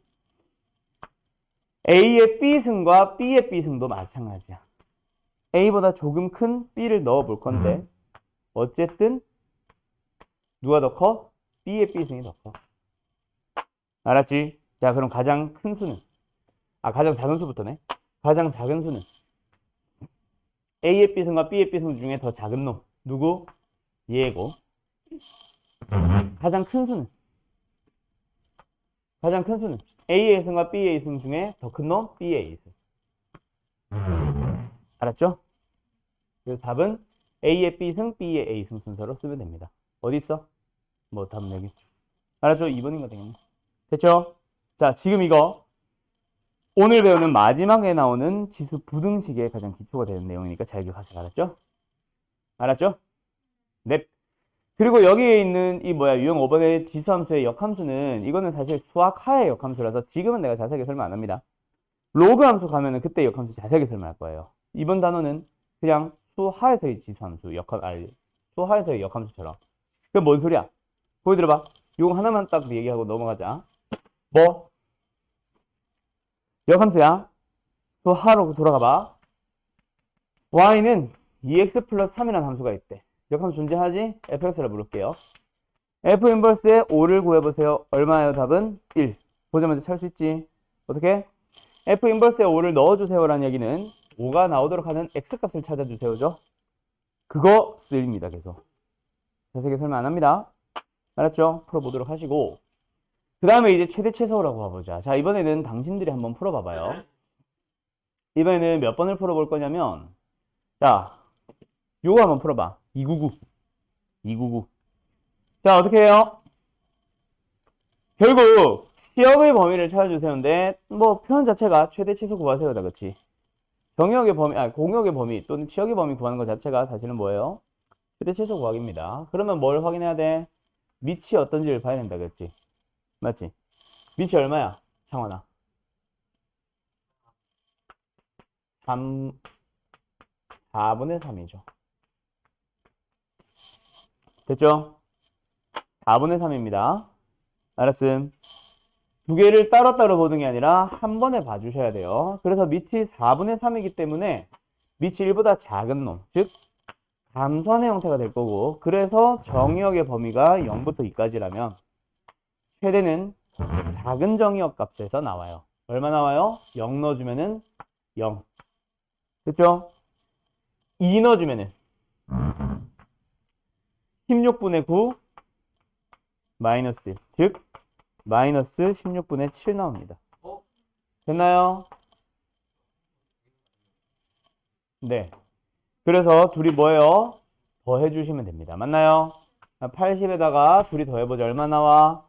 A의 B승과 B의 B승도 마찬가지야. A보다 조금 큰 B를 넣어 볼 건데 어쨌든 누가 더 커? B의 B승이 더 커. 알았지? 자, 그럼 가장 큰 수는? 가장 작은 수부터네. 가장 작은 수는 A의 B승과 B의 B승 중에 더 작은 놈. 누구? 얘고. 가장 큰 수는? 가장 큰 수는 A의 A승과 B의 A승 중에 더 큰 놈? B의 A승. 알았죠? 그래서 답은 A의 B승, B의 A승 순서로 쓰면 됩니다. 어디 있어? 뭐 답은 여기 있죠. 알았죠? 2번인 거 되겠네. 됐죠? 자, 지금 이거 오늘 배우는 마지막에 나오는 지수 부등식의 가장 기초가 되는 내용이니까 잘 기억하세요. 알았죠? 알았죠? 네. 그리고 여기에 있는 이 유형 5번의 지수함수의 역함수는 이거는 사실 수학 하의 역함수라서 지금은 내가 자세하게 설명 안 합니다. 로그 함수 가면은 그때 역함수 자세하게 설명할 거예요. 이번 단어는 그냥 수하에서의 지수함수, 수하에서의 역함수처럼. 그게 뭔 소리야? 보여 들어봐. 요거 하나만 딱 얘기하고 넘어가자. 뭐? 역함수야. 수하로 돌아가봐. y는 2x 플러스 3이라는 함수가 있대. 역함수 존재하지? fx라 부를게요. f 인버스의 5를 구해보세요. 얼마예요? 답은 1. 보자마자 찾을 수 있지? 어떻게? f 인버스의 5를 넣어주세요라는 얘기는 5가 나오도록 하는 x값을 찾아주세요죠? 그거 쓰입니다. 계속. 자세하게 설명 안 합니다. 알았죠? 풀어보도록 하시고 그 다음에 이제 최대 최소라고 가보자. 자, 이번에는 당신들이 한번 풀어봐봐요. 이번에는 몇 번을 풀어볼 거냐면 자, 요거 한번 풀어봐. 299. 자, 어떻게 해요? 결국 치역의 범위를 찾아주세요인데 뭐 표현 자체가 최대 최소 구하세요다. 그치? 정역의 범위, 공역의 범위 또는 치역의 범위 구하는 것 자체가 사실은 뭐예요? 최대 최소 구하기입니다. 그러면 뭘 확인해야 돼? 밑이 어떤지를 봐야 된다. 그랬지? 맞지? 밑이 얼마야? 창원아. 4분의 3이죠. 됐죠? 4분의 3입니다. 알았음. 두 개를 따로따로 보는 게 아니라 한 번에 봐주셔야 돼요. 그래서 밑이 4분의 3이기 때문에 밑이 1보다 작은 놈, 즉 감소한의 형태가 될 거고 그래서 정의역의 범위가 0부터 2까지라면 최대는 작은 정의역 값에서 나와요. 얼마 나와요? 0 넣어주면은 0. 됐죠? 2 넣어주면은 16분의 9 마이너스 1. 즉, 마이너스 16분의 7 나옵니다. 됐나요? 네. 그래서 둘이 뭐예요? 더해주시면 됩니다. 맞나요? 80에다가 둘이 더해보자. 얼마 나와?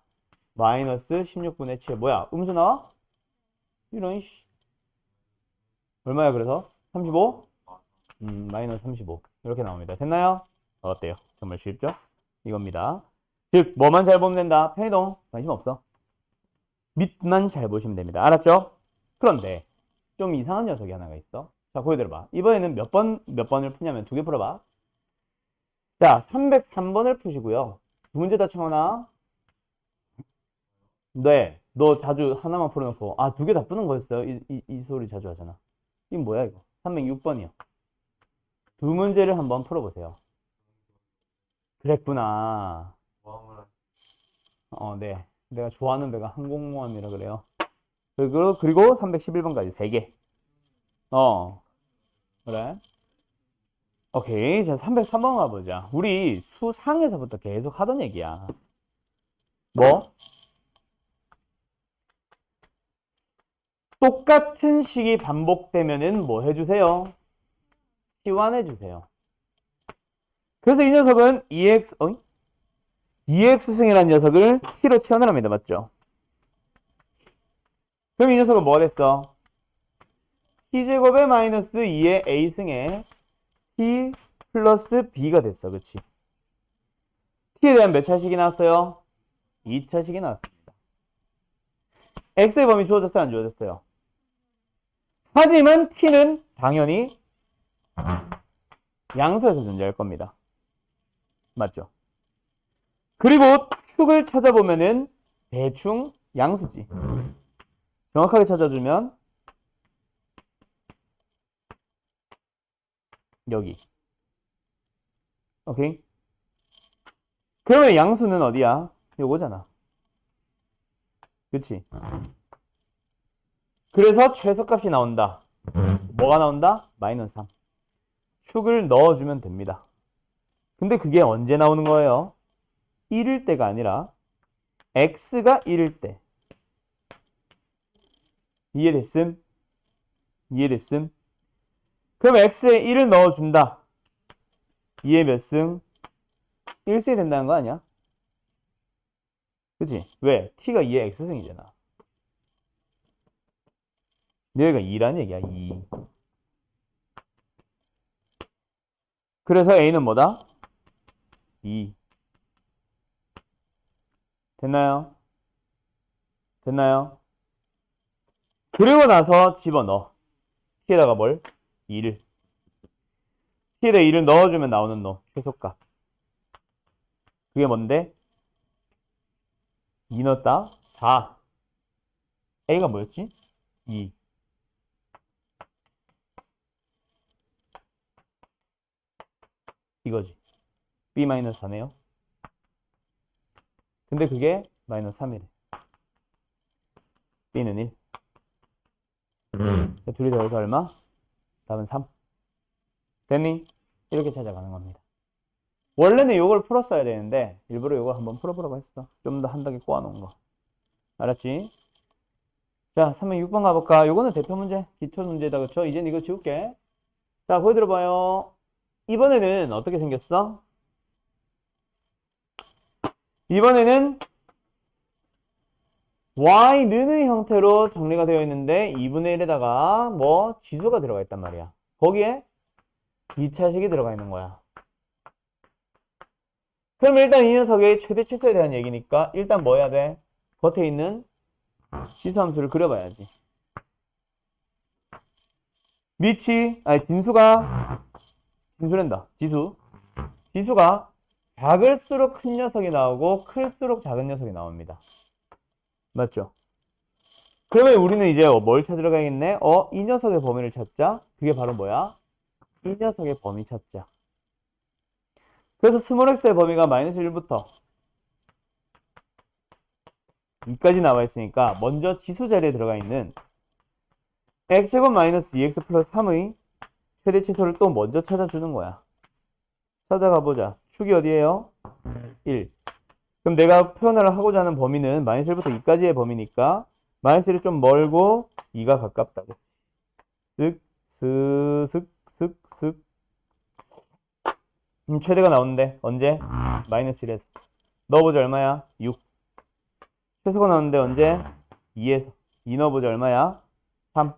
마이너스 16분의 7. 뭐야? 음수 나와? 이런, 씨. 얼마야, 그래서? 35? 마이너스 35. 이렇게 나옵니다. 됐나요? 어때요? 정말 쉽죠? 이겁니다. 즉, 뭐만 잘 보면 된다. 편의동 관심 없어. 밑만 잘 보시면 됩니다. 알았죠? 그런데 좀 이상한 녀석이 하나가 있어. 자, 보여드려봐. 이번에는 몇 번을 푸냐면 두 개 풀어봐. 자, 303번을 푸시고요. 두 문제 다 채워놔. 네, 너 자주 하나만 풀어놓고, 아, 두 개 다 푸는 거였어요. 이 소리 자주 하잖아. 이게 뭐야, 이거? 306번이요. 두 문제를 한번 풀어보세요. 그랬구나. 네. 내가 좋아하는 배가 항공모함이라 그래요. 그리고 311번까지 3개. 그래. 오케이. 자, 303번 가보자. 우리 수상에서부터 계속 하던 얘기야. 뭐? 똑같은 식이 반복되면은 뭐 해주세요? 치환해주세요. 그래서 이 녀석은 EX승이라는 녀석을 T로 치환을 합니다. 맞죠? 그럼 이 녀석은 뭐가 됐어? T제곱에 마이너스 2의 A승에 T 플러스 B가 됐어. 그치? T에 대한 몇 차식이 나왔어요? 2차식이 나왔습니다. X의 범위 주어졌어요? 안 주어졌어요? 하지만 T는 당연히 양수에서 존재할 겁니다. 맞죠? 그리고 축을 찾아보면은 대충 양수지. 정확하게 찾아주면 여기. 오케이? 그러면 양수는 어디야? 요거잖아. 그치? 그래서 최소값이 나온다. 뭐가 나온다? 마이너스 3. 축을 넣어주면 됩니다. 근데 그게 언제 나오는 거예요? 1일 때가 아니라 x가 1일 때. 이해됐음? 이해됐음? 그럼 x에 1을 넣어준다. 2의 몇 승? 1승이 된다는 거 아니야? 그치? 왜? t가 2의 x승이잖아. 여기가 2라는 얘기야. 2. 그래서 a는 뭐다? 2. 됐나요? 됐나요? 그리고 나서 집어넣어. t에다가 뭘? 2를. t에다 2를 넣어주면 나오는 놈. 최소값. 그게 뭔데? 2 넣었다? 4. a가 뭐였지? 2. 이거지. b-4네요. 근데 그게 마이너스 3이래. b는 1. 둘이 더해서 얼마? 답은 3. 됐니? 이렇게 찾아가는 겁니다. 원래는 이걸 풀었어야 되는데 일부러 이걸 한번 풀어보라고 했어. 좀 더 한 단계 꼬아놓은 거. 알았지? 자, 306번 가볼까? 요거는 대표 문제, 기초 문제다. 그쵸? 이젠 이거 지울게. 자, 거기 들어봐요. 이번에는 어떻게 생겼어? 이번에는 y는의 형태로 정리가 되어 있는데 2분의 1에다가 뭐 지수가 들어가 있단 말이야. 거기에 2차식이 들어가 있는 거야. 그럼 일단 이 녀석의 최대 치수에 대한 얘기니까 일단 뭐 해야 돼? 겉에 있는 지수함수를 그려봐야지. 진수란다. 지수가 작을수록 큰 녀석이 나오고 클수록 작은 녀석이 나옵니다. 맞죠? 그러면 우리는 이제 뭘 찾으러 가야겠네? 이 녀석의 범위를 찾자. 그게 바로 뭐야? 이 녀석의 범위 찾자. 그래서 스몰 x의 범위가 마이너스 1부터 2까지 나와 있으니까 먼저 지수 자리에 들어가 있는 x제곱 마이너스 2x 플러스 3의 최대 최소를 또 먼저 찾아주는 거야. 찾아가 보자. 축이 어디예요? 1. 그럼 내가 표현을 하고자 하는 범위는 마이너스 1부터 2까지의 범위니까 마이너스 1이 좀 멀고 2가 가깝다고. 쓱, 슥, 슥, 슥. 최대가 나오는데 언제? 마이너스 1에서. 넣어보자 얼마야? 6. 최소가 나오는데 언제? 2에서. 2 넣어보자 얼마야? 3.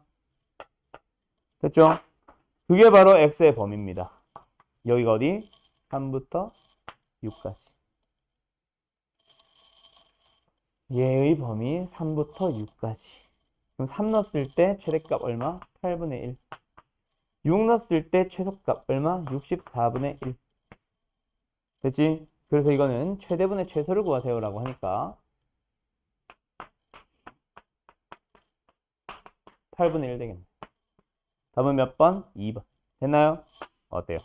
됐죠? 그게 바로 x의 범위입니다. 여기가 어디? 3부터 6까지. 얘의 범위 3부터 6까지. 그럼 3 넣었을 때 최대값 얼마? 8분의 1. 6 넣었을 때 최소값 얼마? 64분의 1. 됐지? 그래서 이거는 최대분의 최소를 구하세요 라고 하니까 8분의 1 되겠네. 답은 몇 번? 2번. 됐나요? 어때요?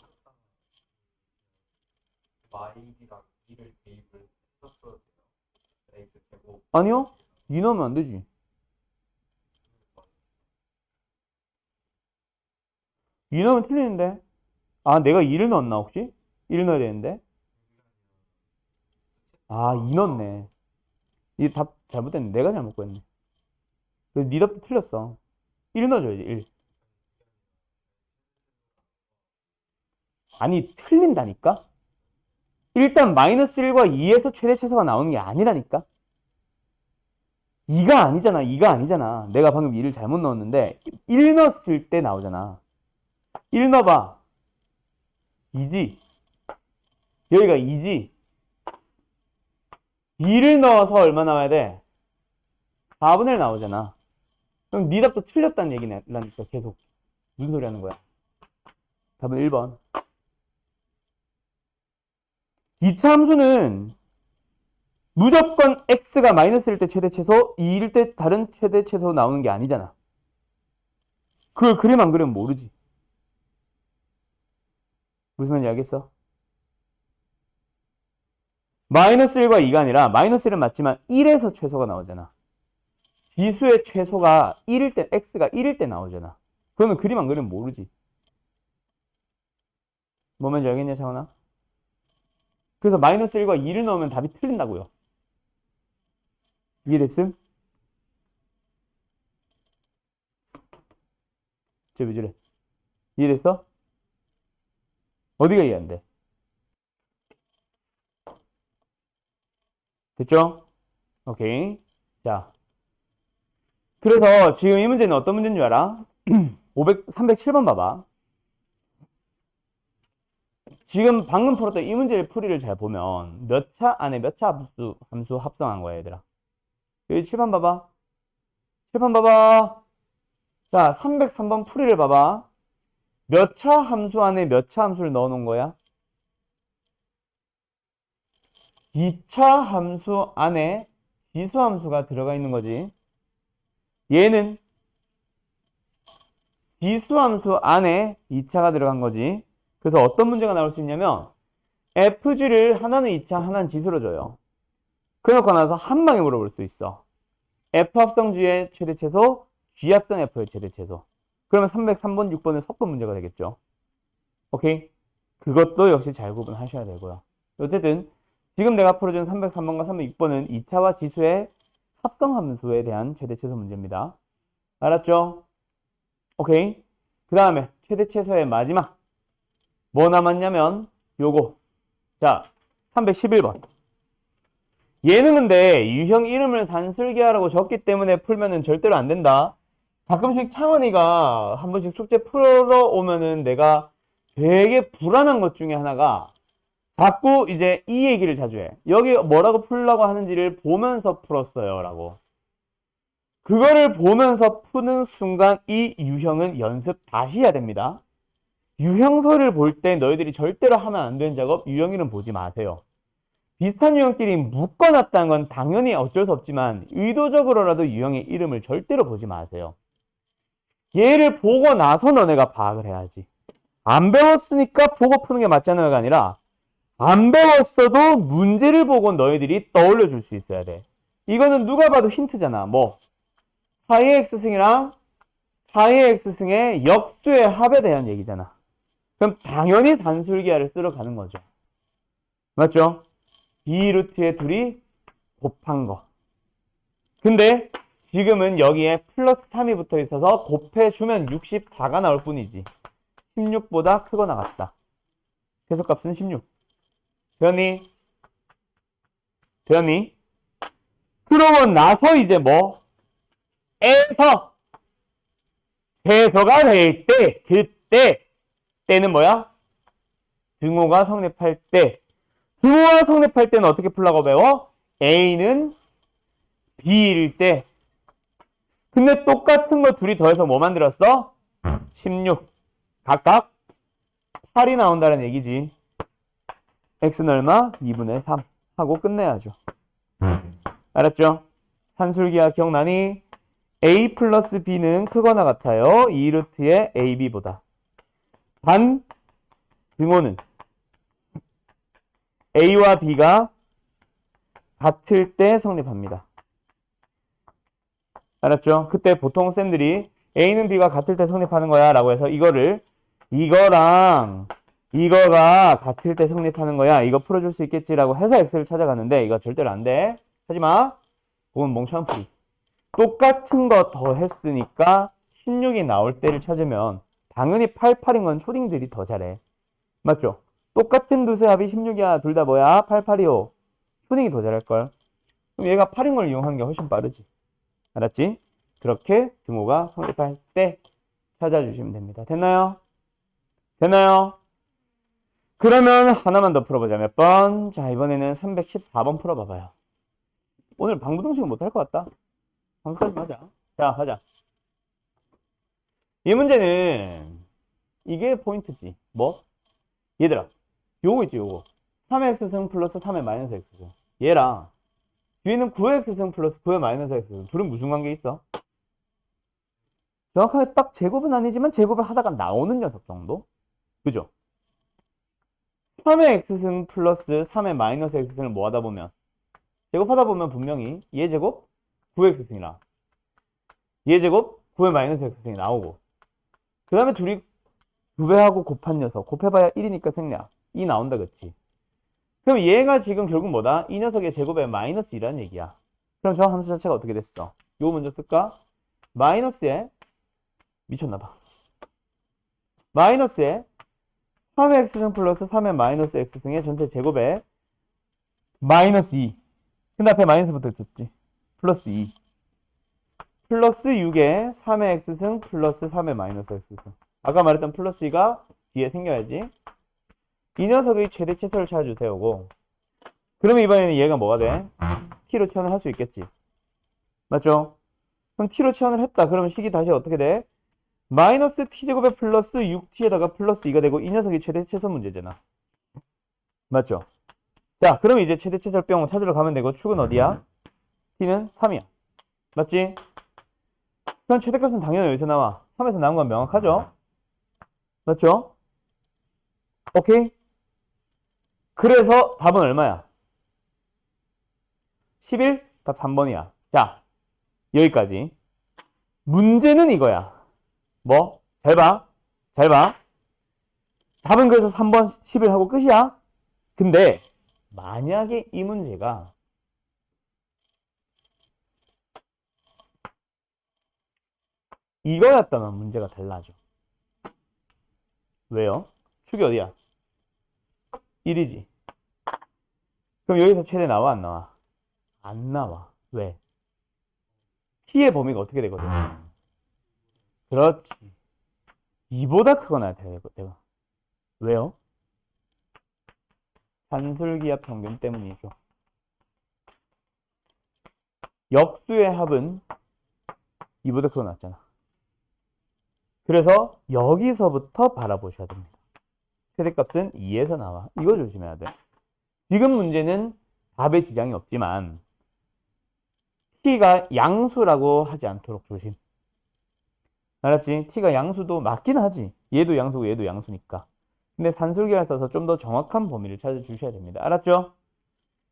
y랑 2를 대입을 했었어야 돼요. x제곱 아니요? 2 넣으면 안 되지. 2 넣으면 틀리는데. 아, 내가 2를 넣었나 혹시? 1 넣어야 되는데. 아, 2 넣었네. 이 답 잘못됐네. 내가 잘못 구했네. 그래서 네 답도 틀렸어. 1 넣어줘야지, 1. 아니, 틀린다니까? 일단 마이너스 1과 2에서 최대 최소가 나오는 게 아니라니까? 2가 아니잖아. 2가 아니잖아. 내가 방금 2를 잘못 넣었는데 1 넣었을 때 나오잖아. 1 넣어봐. 2지. 여기가 2지. 2를 넣어서 얼마 나와야 돼? 4분의 1 나오잖아. 그럼 네 답도 틀렸다는 얘기라니까 계속. 무슨 소리 하는 거야? 답은 1번. 2차 함수는 무조건 x가 마이너스일 때 최대 최소, 2일 때 다른 최대 최소 나오는 게 아니잖아. 그걸 그림 안 그리면 모르지. 무슨 말인지 알겠어? 마이너스 1과 2가 아니라 마이너스 1은 맞지만 1에서 최소가 나오잖아. 지수의 최소가 1일 때, x가 1일 때 나오잖아. 그거는 그림 안 그리면 모르지. 뭐 말인지 알겠냐, 차원아? 그래서 마이너스 1과 2를 넣으면 답이 틀린다고요. 이해됐음? 왜 저래? 이해됐어? 어디가 이해 안 돼? 됐죠? 오케이. 자. 그래서 지금 이 문제는 어떤 문제인 줄 알아? 307번 봐봐. 지금 방금 풀었던 이 문제의 풀이를 잘 보면 몇 차 안에 몇 차 함수 합성한 거야, 얘들아. 여기 7번 봐봐. 7번 봐봐. 자, 303번 풀이를 봐봐. 몇 차 함수 안에 몇 차 함수를 넣어 놓은 거야? 2차 함수 안에 지수 함수가 들어가 있는 거지. 얘는 지수 함수 안에 2차가 들어간 거지. 그래서 어떤 문제가 나올 수 있냐면 fg를 하나는 2차, 하나는 지수로 줘요. 그러고 나서 한 방에 물어볼 수 있어. f 합성g의 최대 최소, g 합성 f의 최대 최소. 그러면 303번, 6번은 섞은 문제가 되겠죠. 오케이? 그것도 역시 잘 구분하셔야 되고요. 어쨌든 지금 내가 풀어준 303번과 306번은 2차와 지수의 합성 함수에 대한 최대 최소 문제입니다. 알았죠? 오케이. 그 다음에 최대 최소의 마지막 뭐 남았냐면 요거. 자, 311번. 얘는 근데 유형 이름을 산술기하라고 적기 때문에 풀면은 절대로 안 된다. 가끔씩 창원이가 한 번씩 숙제 풀어 오면은 내가 되게 불안한 것 중에 하나가 자꾸 이제 이 얘기를 자주 해. 여기 뭐라고 풀려고 하는지를 보면서 풀었어요 라고. 그거를 보면서 푸는 순간 이 유형은 연습 다시 해야 됩니다. 유형서를 볼 때 너희들이 절대로 하면 안 되는 작업, 유형 이름 보지 마세요. 비슷한 유형끼리 묶어놨다는 건 당연히 어쩔 수 없지만 의도적으로라도 유형의 이름을 절대로 보지 마세요. 얘를 보고 나서 너네가 파악을 해야지. 안 배웠으니까 보고 푸는 게 맞잖아요가 아니라 안 배웠어도 문제를 보고 너희들이 떠올려 줄 수 있어야 돼. 이거는 누가 봐도 힌트잖아. 뭐 4ax 승이랑 4의 x승의 역수의 합에 대한 얘기잖아. 그럼 당연히 산술기하를 쓰러 가는 거죠. 맞죠? b루트의 둘이 곱한 거. 근데 지금은 여기에 플러스 3이 붙어 있어서 곱해주면 64가 나올 뿐이지. 16보다 크거나 같다. 최소값은 16. 되었니? 되었니? 그러고 나서 이제 뭐? 에서 최소가 될 때, 그때, 때는 뭐야? 등호가 성립할 때. 등호가 성립할 때는 어떻게 풀라고 배워? A는 B일 때. 근데 똑같은 거 둘이 더해서 뭐 만들었어? 16. 각각 8이 나온다는 얘기지. x는 얼마? 2분의 3 하고 끝내야죠. 알았죠? 산술기하 기억나니? a 플러스 b는 크거나 같아요. 2루트의 ab보다. 단 등호는 a와 b가 같을 때 성립합니다. 알았죠? 그때 보통 쌤들이 a는 b가 같을 때 성립하는 거야 라고 해서 이거랑 이거가 같을 때 성립하는 거야. 이거 풀어줄 수 있겠지라고 해서 x를 찾아가는데 이거 절대로 안 돼. 하지마. 그건 멍청한 풀이. 똑같은 거 더 했으니까 16이 나올 때를 찾으면 당연히 88인 건 초딩들이 더 잘해. 맞죠? 똑같은 두 수 합이 16이야. 둘 다 뭐야? 88이요. 초딩이 더 잘할걸. 그럼 얘가 8인 걸 이용하는 게 훨씬 빠르지. 알았지? 그렇게 등호가 성립할 때 찾아주시면 됩니다. 됐나요? 됐나요? 그러면 하나만 더 풀어보자. 몇 번? 자, 이번에는 314번 풀어봐봐요. 오늘 방구동식은 못할 것 같다. 방구까지 하자. 자, 가자. 이 문제는 이게 포인트지. 뭐? 얘들아, 요거 있지, 요거. 3의 x승 플러스 3의 마이너스 x승. 얘랑 뒤에는 9의 x승 플러스 9의 마이너스 x승. 둘은 무슨 관계 있어? 정확하게 딱 제곱은 아니지만 제곱을 하다가 나오는 녀석 정도? 그죠? 3의 x승 플러스 3의 마이너스 x승을 뭐 하다 보면 제곱하다 보면 분명히 얘 제곱 9의 x승이랑 얘 제곱 9의 마이너스 x승이 나오고 그 다음에 둘이 2배하고 곱한 녀석 곱해봐야 1이니까 생략 2 나온다 그치? 그럼 얘가 지금 결국 뭐다? 이 녀석의 제곱에 마이너스 2라는 얘기야. 그럼 저 함수 자체가 어떻게 됐어? 요거 먼저 쓸까? 마이너스에 미쳤나봐. 마이너스에 3의 x승 플러스 3의 마이너스 x승의 전체 제곱에 마이너스 2. 근데 앞에 마이너스 붙어 있었지. 플러스 2. 플러스 6에 3의 x승 플러스 3의 마이너스 x승. 아까 말했던 플러스 2가 뒤에 생겨야지. 이 녀석의 최대 최소를 찾아주세요고. 그러면 이번에는 얘가 뭐가 돼? t로 치환을 할 수 있겠지. 맞죠? 그럼 t로 치환을 했다. 그러면 식이 다시 어떻게 돼? 마이너스 t제곱에 플러스 6t에다가 플러스 2가 되고 이 녀석이 최대 최소 문제잖아. 맞죠? 자, 그럼 이제 최대 최소병 찾으러 가면 되고 축은 어디야? t는 3이야. 맞지? 그럼 최대값은 당연히 여기서 나와. 3에서 나온 건 명확하죠? 맞죠? 오케이? 그래서 답은 얼마야? 11? 답 3번이야. 자, 여기까지. 문제는 이거야. 뭐? 잘 봐. 잘 봐. 답은 그래서 3번 11 하고 끝이야. 근데 만약에 이 문제가 이거였다면 문제가 달라져. 왜요? 축이 어디야? 1이지. 그럼 여기서 최대 나와 안 나와? 안 나와. 왜? t의 범위가 어떻게 되거든? 그렇지. 2보다 크거나 되고. 왜요? 산술기하 평균 때문이죠. 역수의 합은 2보다 크거나 같잖아. 그래서 여기서부터 바라보셔야 됩니다. 최대값은 2에서 나와. 이거 조심해야 돼. 지금 문제는 답에 지장이 없지만 t가 양수라고 하지 않도록 조심. 알았지? t가 양수도 맞긴 하지. 얘도 양수고 얘도 양수니까. 근데 산술기를 써서 좀 더 정확한 범위를 찾아주셔야 됩니다. 알았죠?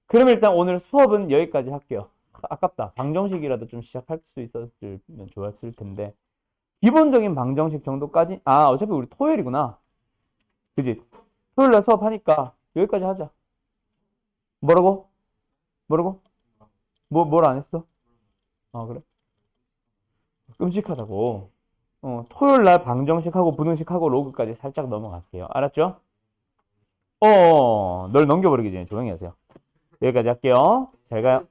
그럼 일단 오늘 수업은 여기까지 할게요. 아깝다. 방정식이라도 좀 시작할 수 있었으면 좋았을 텐데 기본적인 방정식 정도까지. 아, 어차피 우리 토요일이구나. 그지? 토요일 날 수업하니까 여기까지 하자. 뭐라고? 뭐라고? 뭘 안 했어? 아, 그래? 끔찍하다고. 토요일 날 방정식하고 부등식하고 로그까지 살짝 넘어갈게요. 알았죠? 널 넘겨버리기 전에 조용히 하세요. 여기까지 할게요. 잘 가요.